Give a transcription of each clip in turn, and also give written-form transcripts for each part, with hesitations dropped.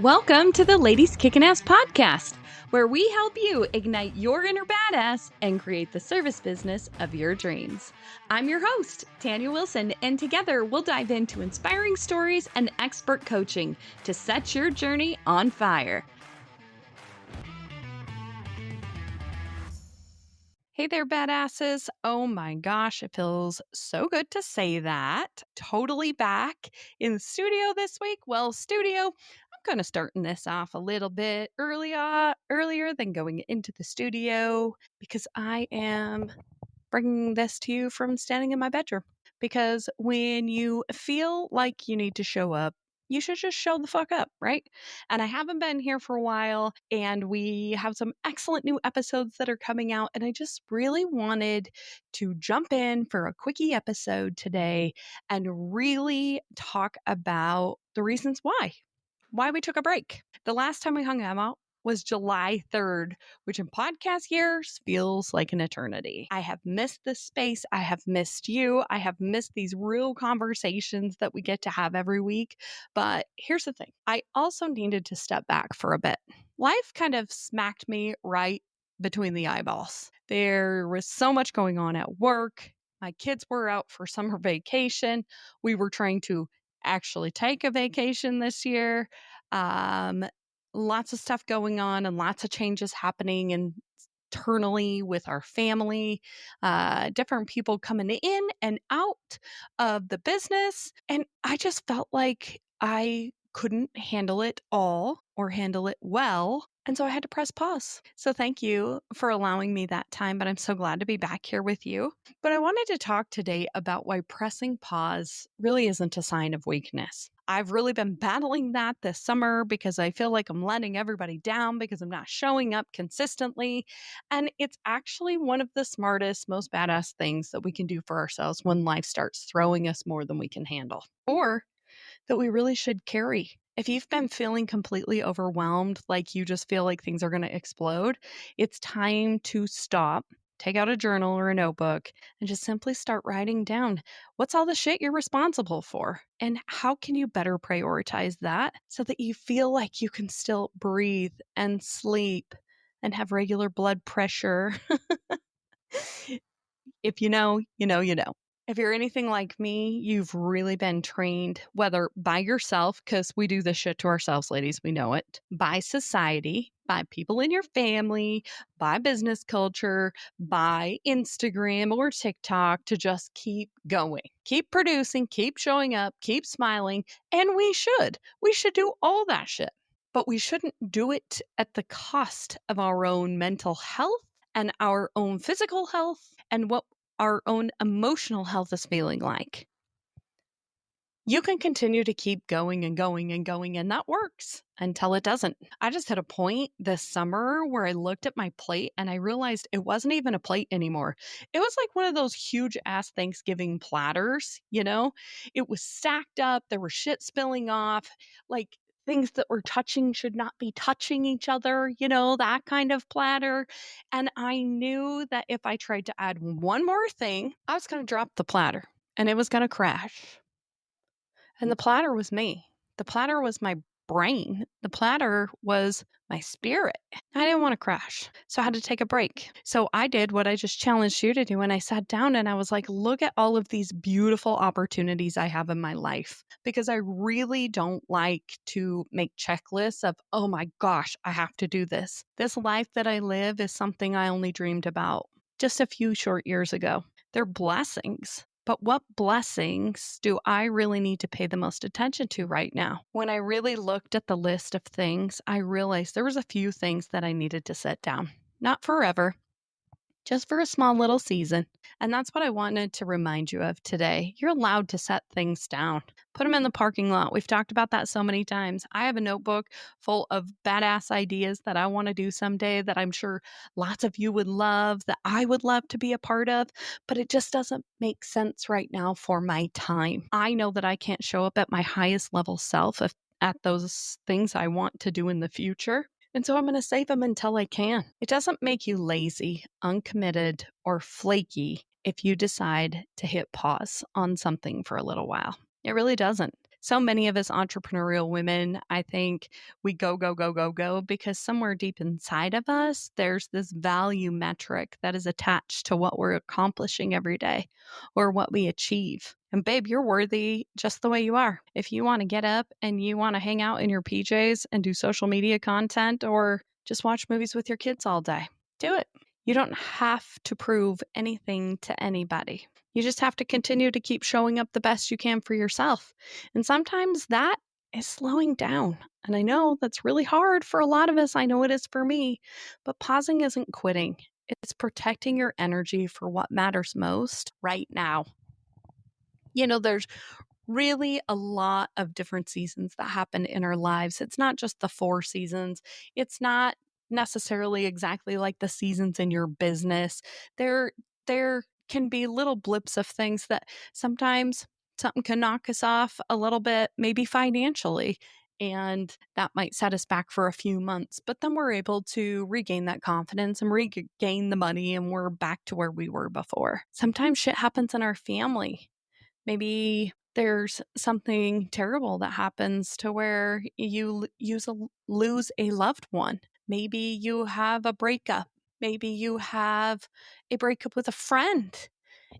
Welcome to the Ladies Kickin' Ass podcast, where we help you ignite your inner badass and create the service business of your dreams. I'm your host, Tanya Wilson, and together we'll dive into inspiring stories and expert coaching to set your journey on fire. Hey there, badasses. Oh my gosh, it feels so good to say that. Totally back in the studio this week. Well, I'm kind of starting this off a little bit earlier than going into the studio because I am bringing this to you from standing in my bedroom. Because when you feel like you need to show up, you should just show the fuck up, right? And I haven't been here for a while, and we have some excellent new episodes that are coming out. And I just really wanted to jump in for a quickie episode today and really talk about the reasons why we took a break. The last time we hung out was July 3rd, which in podcast years feels like an eternity. I have missed this space. I have missed you. I have missed these real conversations that we get to have every week. But here's the thing. I also needed to step back for a bit. Life kind of smacked me right between the eyeballs. There was so much going on at work. My kids were out for summer vacation. We were trying to actually take a vacation this year. Lots of stuff going on and lots of changes happening internally with our family, different people coming in and out of the business. And I just felt like I couldn't handle it all or handle it well. And so I had to press pause. So thank you for allowing me that time, but I'm so glad to be back here with you. But I wanted to talk today about why pressing pause really isn't a sign of weakness. I've really been battling that this summer because I feel like I'm letting everybody down because I'm not showing up consistently. And it's actually one of the smartest, most badass things that we can do for ourselves when life starts throwing us more than we can handle, or that we really should carry. If you've been feeling completely overwhelmed, like you just feel like things are going to explode, it's time to stop, take out a journal or a notebook, and just simply start writing down what's all the shit you're responsible for and how can you better prioritize that so that you feel like you can still breathe and sleep and have regular blood pressure. If you know, you know, you know. If you're anything like me, you've really been trained, whether by yourself, because we do this shit to ourselves, ladies, we know it, by society, by people in your family, by business culture, by Instagram or TikTok, to just keep going, keep producing, keep showing up, keep smiling. And we should do all that shit. But we shouldn't do it at the cost of our own mental health and our own physical health and what our own emotional health is feeling like. You can continue to keep going and going and going, and that works until it doesn't. I just hit a point this summer where I looked at my plate and I realized it wasn't even a plate anymore. It was like one of those huge ass Thanksgiving platters, you know? It was stacked up, there was shit spilling off, like things that were touching should not be touching each other, you know, that kind of platter. And I knew that if I tried to add one more thing, I was going to drop the platter and it was going to crash. And the platter was me. The platter was my brain. The platter was my spirit. I didn't want to crash. So I had to take a break. So I did what I just challenged you to do. And I sat down and I was like, look at all of these beautiful opportunities I have in my life. Because I really don't like to make checklists of, oh my gosh, I have to do this. This life that I live is something I only dreamed about just a few short years ago. They're blessings. But what blessings do I really need to pay the most attention to right now? When I really looked at the list of things, I realized there was a few things that I needed to set down. Not forever, just for a small little season. And that's what I wanted to remind you of today. You're allowed to set things down. Put them in the parking lot. We've talked about that so many times. I have a notebook full of badass ideas that I want to do someday that I'm sure lots of you would love, that I would love to be a part of, but it just doesn't make sense right now for my time. I know that I can't show up at my highest level self at those things I want to do in the future. And so I'm going to save them until I can. It doesn't make you lazy, uncommitted, or flaky if you decide to hit pause on something for a little while. It really doesn't. So many of us entrepreneurial women, I think we go, go, go, go, go because somewhere deep inside of us, there's this value metric that is attached to what we're accomplishing every day or what we achieve. And babe, you're worthy just the way you are. If you want to get up and you want to hang out in your PJs and do social media content or just watch movies with your kids all day, do it. You don't have to prove anything to anybody. You just have to continue to keep showing up the best you can for yourself. And sometimes that is slowing down. And I know that's really hard for a lot of us. I know it is for me. But pausing isn't quitting, it's protecting your energy for what matters most right now. There's really a lot of different seasons that happen in our lives. It's not just the 4 seasons. It's not necessarily exactly like the seasons in your business. There can be little blips of things that sometimes something can knock us off a little bit, maybe financially, and that might set us back for a few months. But then we're able to regain that confidence and regain the money, and we're back to where we were before. Sometimes shit happens in our family. Maybe there's something terrible that happens to where you lose a loved one. Maybe you have a breakup. Maybe you have a breakup with a friend,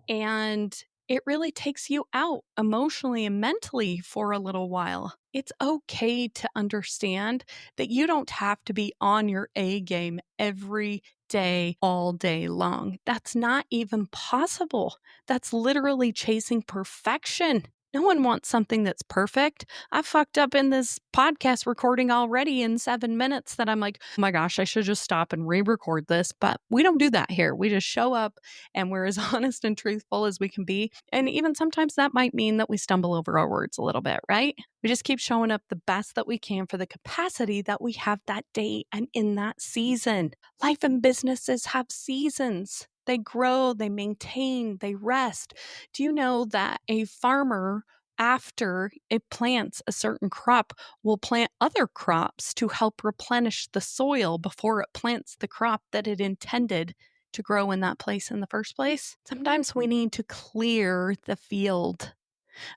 and it really takes you out emotionally and mentally for a little while. It's okay to understand that you don't have to be on your A game every day, all day long. That's not even possible. That's literally chasing perfection. No one wants something that's perfect. I fucked up in this podcast recording already in 7 minutes that I'm like, oh my gosh, I should just stop and re-record this. But we don't do that here. We just show up and we're as honest and truthful as we can be. And even sometimes that might mean that we stumble over our words a little bit, right? We just keep showing up the best that we can for the capacity that we have that day and in that season. Life and businesses have seasons. They grow, they maintain, they rest. Do you know that a farmer, after it plants a certain crop, will plant other crops to help replenish the soil before it plants the crop that it intended to grow in that place in the first place? Sometimes we need to clear the field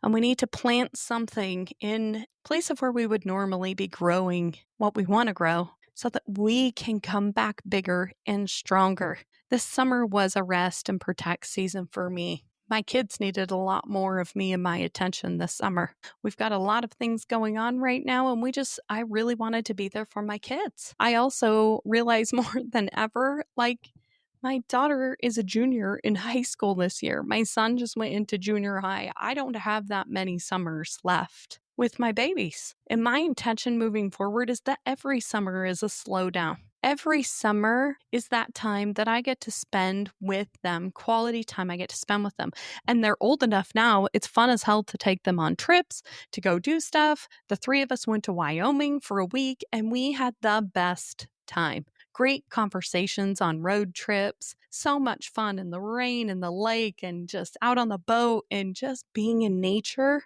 and we need to plant something in place of where we would normally be growing what we want to grow so that we can come back bigger and stronger. This summer was a rest and protect season for me. My kids needed a lot more of me and my attention this summer. We've got a lot of things going on right now, and I really wanted to be there for my kids. I also realize more than ever, my daughter is a junior in high school this year. My son just went into junior high. I don't have that many summers left with my babies. And my intention moving forward is that every summer is a slowdown. Every summer is that time that I get to spend with them, quality time I get to spend with them. And they're old enough now, it's fun as hell to take them on trips, to go do stuff. The 3 of us went to Wyoming for a week and we had the best time. Great conversations on road trips, so much fun in the rain and the lake and just out on the boat and just being in nature.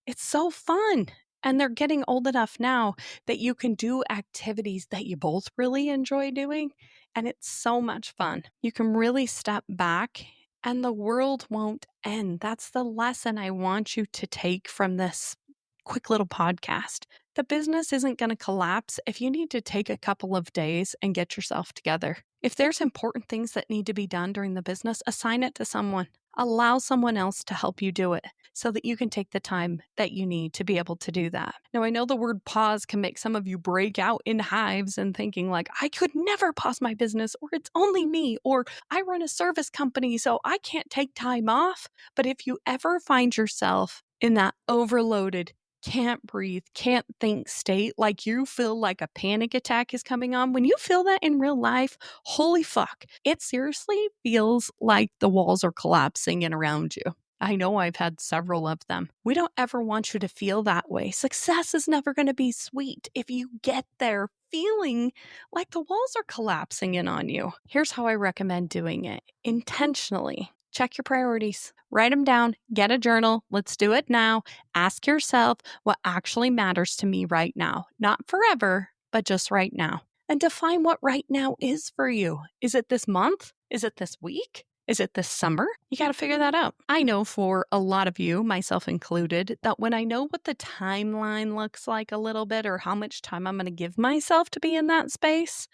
It's so fun. And they're getting old enough now that you can do activities that you both really enjoy doing. And it's so much fun. You can really step back and the world won't end. That's the lesson I want you to take from this quick little podcast. The business isn't going to collapse if you need to take a couple of days and get yourself together. If there's important things that need to be done during the business, assign it to someone. Allow someone else to help you do it so that you can take the time that you need to be able to do that. Now, I know the word pause can make some of you break out in hives and thinking like, I could never pause my business, or it's only me, or I run a service company, so I can't take time off. But if you ever find yourself in that overloaded, can't breathe, can't think state, like you feel like a panic attack is coming on, when you feel that in real life, holy fuck, it seriously feels like the walls are collapsing in around you. I know I've had several of them. We don't ever want you to feel that way. Success is never going to be sweet if you get there feeling like the walls are collapsing in on you. Here's how I recommend doing it intentionally. Check your priorities, write them down, get a journal. Let's do it now. Ask yourself what actually matters to me right now, not forever, but just right now. And define what right now is for you. Is it this month? Is it this week? Is it this summer? You got to figure that out. I know for a lot of you, myself included, that when I know what the timeline looks like a little bit or how much time I'm going to give myself to be in that space,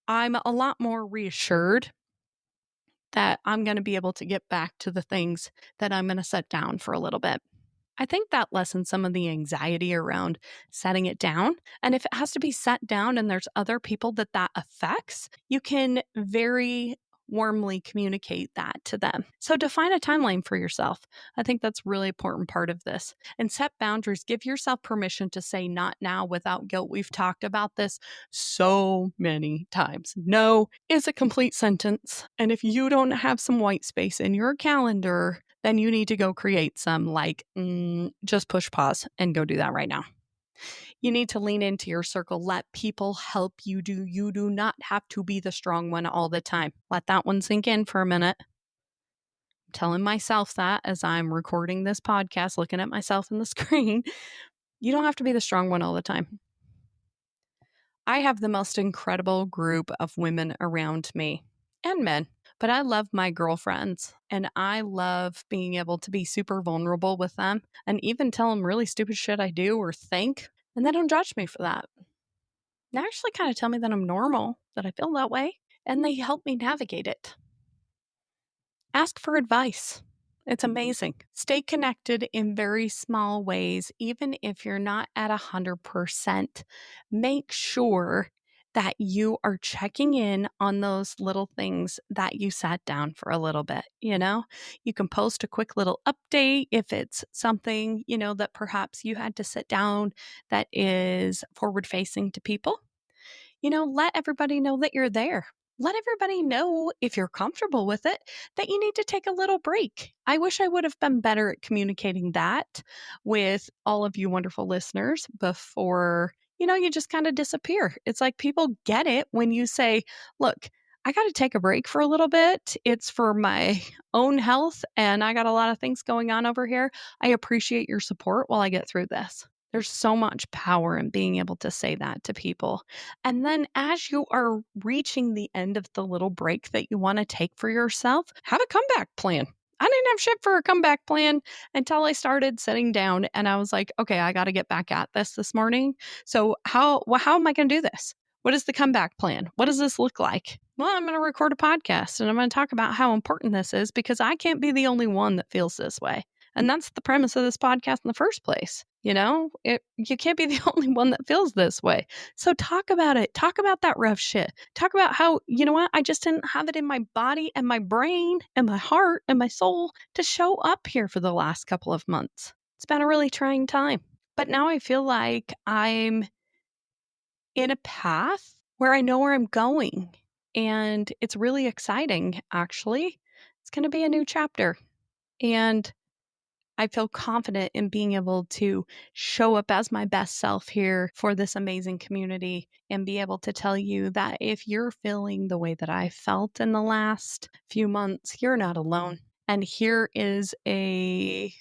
I'm a lot more reassured that I'm going to be able to get back to the things that I'm going to set down for a little bit. I think that lessens some of the anxiety around setting it down. And if it has to be set down and there's other people that affects, you can very warmly communicate that to them. So define a timeline for yourself. I think that's really important part of this. And set boundaries. Give yourself permission to say not now without guilt. We've talked about this so many times. No is a complete sentence. And if you don't have some white space in your calendar, then you need to go create some, like, just push pause and go do that right now. You need to lean into your circle. Let people help you do. You do not have to be the strong one all the time. Let that one sink in for a minute. I'm telling myself that as I'm recording this podcast, looking at myself in the screen. You don't have to be the strong one all the time. I have the most incredible group of women around me and men, but I love my girlfriends and I love being able to be super vulnerable with them and even tell them really stupid shit I do or think, and they don't judge me for that. They actually kind of tell me that I'm normal, that I feel that way, and they help me navigate it. Ask for advice. It's amazing. Stay connected in very small ways, even if you're not at 100%. Make sure that you are checking in on those little things that you sat down for a little bit. You can post a quick little update if it's something, that perhaps you had to sit down that is forward facing to people. Let everybody know that you're there. Let everybody know, if you're comfortable with it, that you need to take a little break. I wish I would have been better at communicating that with all of you wonderful listeners before, you just kind of disappear. It's like people get it when you say, look, I got to take a break for a little bit. It's for my own health, and I got a lot of things going on over here. I appreciate your support while I get through this. There's so much power in being able to say that to people. And then as you are reaching the end of the little break that you want to take for yourself, have a comeback plan. I didn't have shit for a comeback plan until I started sitting down and I was like, okay, I got to get back at this morning. So how am I going to do this? What is the comeback plan? What does this look like? Well, I'm going to record a podcast and I'm going to talk about how important this is because I can't be the only one that feels this way. And that's the premise of this podcast in the first place. You can't be the only one that feels this way. So talk about it. Talk about that rough shit. Talk about how, I just didn't have it in my body and my brain and my heart and my soul to show up here for the last couple of months. It's been a really trying time. But now I feel like I'm in a path where I know where I'm going. And it's really exciting, actually. It's going to be a new chapter. And I feel confident in being able to show up as my best self here for this amazing community and be able to tell you that if you're feeling the way that I felt in the last few months, you're not alone. And here is a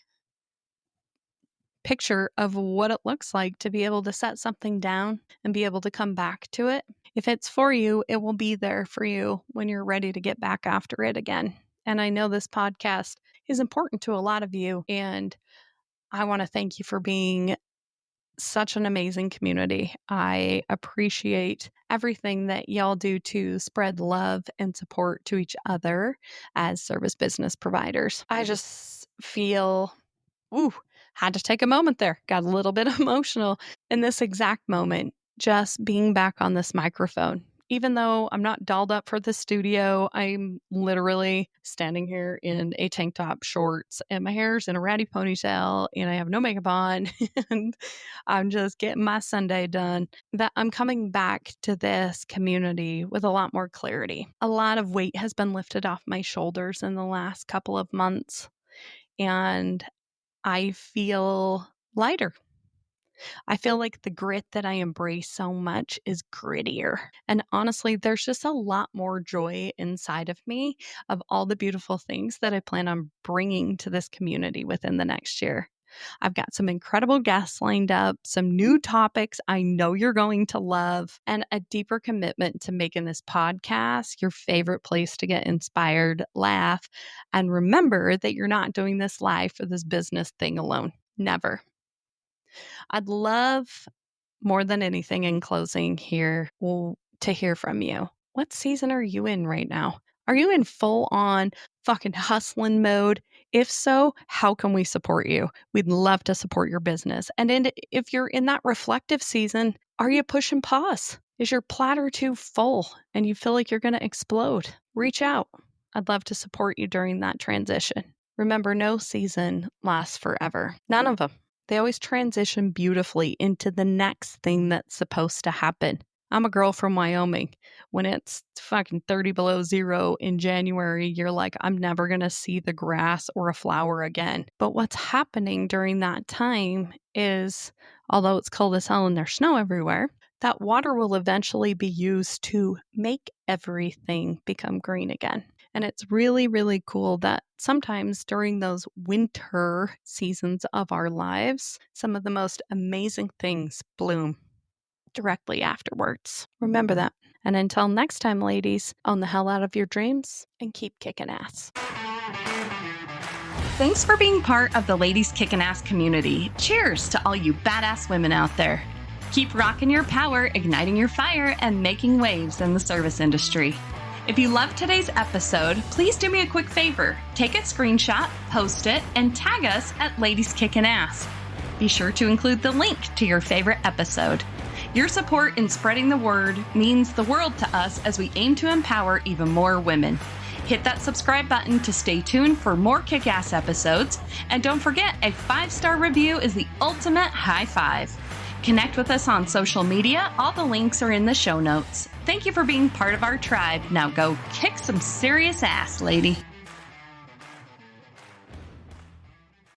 picture of what it looks like to be able to set something down and be able to come back to it. If it's for you, it will be there for you when you're ready to get back after it again. And I know this podcast is important to a lot of you, and I want to thank you for being such an amazing community. I appreciate everything that y'all do to spread love and support to each other as service business providers. I just feel, had to take a moment there. Got a little bit emotional in this exact moment, just being back on this microphone. Even though I'm not dolled up for the studio, I'm literally standing here in a tank top, shorts, and my hair's in a ratty ponytail, and I have no makeup on, and I'm just getting my Sunday done. That I'm coming back to this community with a lot more clarity. A lot of weight has been lifted off my shoulders in the last couple of months, and I feel lighter. I feel like the grit that I embrace so much is grittier. And honestly, there's just a lot more joy inside of me of all the beautiful things that I plan on bringing to this community within the next year. I've got some incredible guests lined up, some new topics I know you're going to love, and a deeper commitment to making this podcast your favorite place to get inspired, laugh, and remember that you're not doing this life or this business thing alone. Never. I'd love more than anything in closing here to hear from you. What season are you in right now? Are you in full on fucking hustling mode? If so, how can we support you? We'd love to support your business. And if you're in that reflective season, are you pushing pause? Is your platter too full and you feel like you're going to explode? Reach out. I'd love to support you during that transition. Remember, no season lasts forever. None of them. They always transition beautifully into the next thing that's supposed to happen. I'm a girl from Wyoming. When it's fucking 30 below zero in January, you're like, I'm never going to see the grass or a flower again. But what's happening during that time is, although it's cold as hell and there's snow everywhere, that water will eventually be used to make everything become green again. And it's really, really cool that sometimes during those winter seasons of our lives, some of the most amazing things bloom directly afterwards. Remember that. And until next time, ladies, own the hell out of your dreams and keep kicking ass. Thanks for being part of the Ladies Kickin' Ass community. Cheers to all you badass women out there. Keep rocking your power, igniting your fire, and making waves in the service industry. If you loved today's episode, please do me a quick favor. Take a screenshot, post it, and tag us at Ladies Kickin' Ass. Be sure to include the link to your favorite episode. Your support in spreading the word means the world to us as we aim to empower even more women. Hit that subscribe button to stay tuned for more kick-ass episodes. And don't forget, a 5-star review is the ultimate high five. Connect with us on social media. All the links are in the show notes. Thank you for being part of our tribe. Now go kick some serious ass, lady.